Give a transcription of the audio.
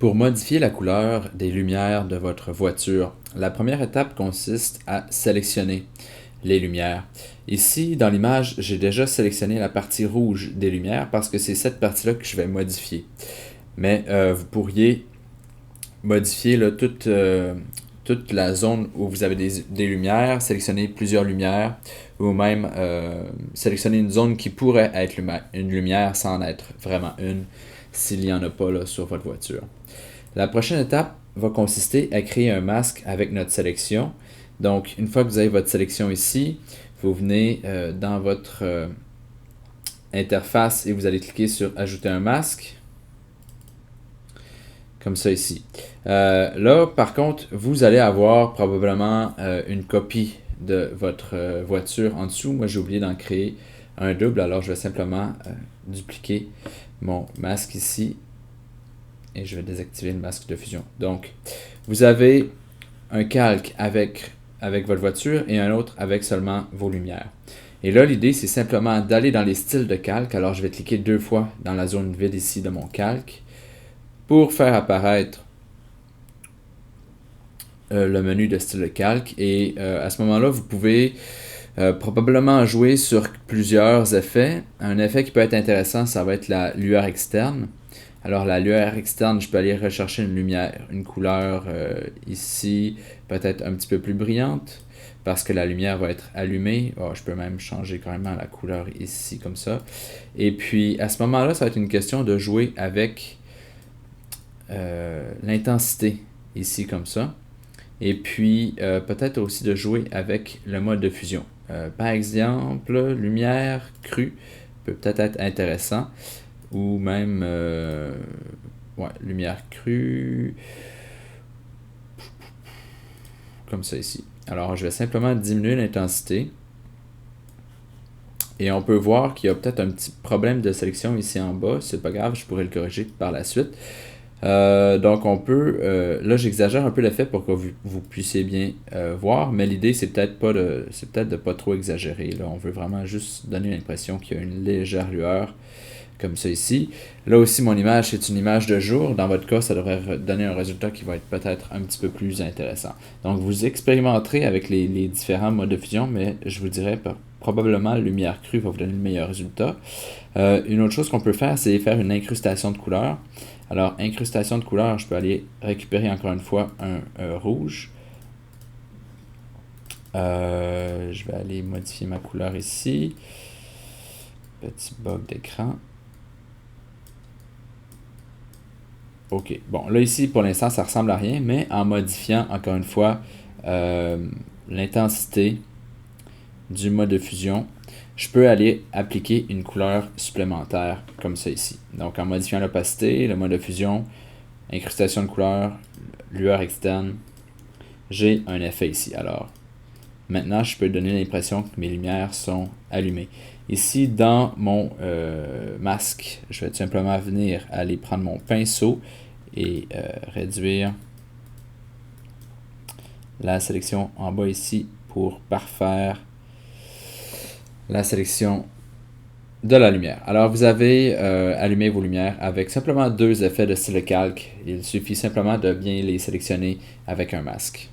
Pour modifier la couleur des lumières de votre voiture, la première étape consiste à sélectionner les lumières. Ici, dans l'image, j'ai déjà sélectionné la partie rouge des lumières parce que c'est cette partie-là que je vais modifier. Mais vous pourriez modifier là, toute la zone où vous avez des lumières, sélectionner plusieurs lumières, ou même sélectionner une zone qui pourrait être une lumière sans en être vraiment une, s'il n'y en a pas là, sur votre voiture. La prochaine étape va consister à créer un masque avec notre sélection. Donc, une fois que vous avez votre sélection ici, vous venez dans votre interface et vous allez cliquer sur Ajouter un masque, comme ça ici. Là, par contre, vous allez avoir probablement une copie de votre voiture en dessous. Moi, j'ai oublié d'en créer un double, alors je vais simplement dupliquer mon masque ici et je vais désactiver le masque de fusion. Donc, vous avez un calque avec votre voiture et un autre avec seulement vos lumières. Et là, l'idée, c'est simplement d'aller dans les styles de calque. Alors, je vais cliquer 2 fois dans la zone vide ici de mon calque pour faire apparaître le menu de style de calque. Et à ce moment-là, vous pouvez probablement jouer sur plusieurs effets. Un effet qui peut être intéressant, ça va être la lueur externe. Alors la lueur externe, je peux aller rechercher une lumière, une couleur ici, peut-être un petit peu plus brillante, parce que la lumière va être allumée. Oh, je peux même changer carrément la couleur ici, comme ça. Et puis à ce moment-là, ça va être une question de jouer avec l'intensité, ici comme ça. Et puis peut-être aussi de jouer avec le mode de fusion. Par exemple, lumière crue peut peut-être être intéressant. Ou même lumière crue, comme ça ici. Alors je vais simplement diminuer l'intensité. Et on peut voir qu'il y a peut-être un petit problème de sélection ici en bas. C'est pas grave, je pourrais le corriger par la suite. Donc on peut, là j'exagère un peu l'effet pour que vous puissiez bien voir, mais l'idée c'est peut-être de pas trop exagérer. Là, on veut vraiment juste donner l'impression qu'il y a une légère lueur, comme ça ici. Là aussi, mon image, c'est une image de jour. Dans votre cas, ça devrait donner un résultat qui va être peut-être un petit peu plus intéressant. Donc, vous expérimenterez avec les différents modes de fusion, mais je vous dirais probablement la lumière crue va vous donner le meilleur résultat. Une autre chose qu'on peut faire, c'est faire une incrustation de couleurs. Alors, incrustation de couleurs, je peux aller récupérer encore une fois un rouge. Je vais aller modifier ma couleur ici. Petit bug d'écran. Ok, bon, là ici, pour l'instant, ça ressemble à rien, mais en modifiant, encore une fois, l'intensité du mode de fusion, je peux aller appliquer une couleur supplémentaire, comme ça ici. Donc, en modifiant l'opacité, le mode de fusion, incrustation de couleur, lueur externe, j'ai un effet ici. Alors, maintenant, je peux donner l'impression que mes lumières sont allumées. Ici, dans mon masque, je vais tout simplement venir aller prendre mon pinceau et réduire la sélection en bas ici pour parfaire la sélection de la lumière. Alors, vous avez allumé vos lumières avec simplement 2 effets de style de calque. Il suffit simplement de bien les sélectionner avec un masque.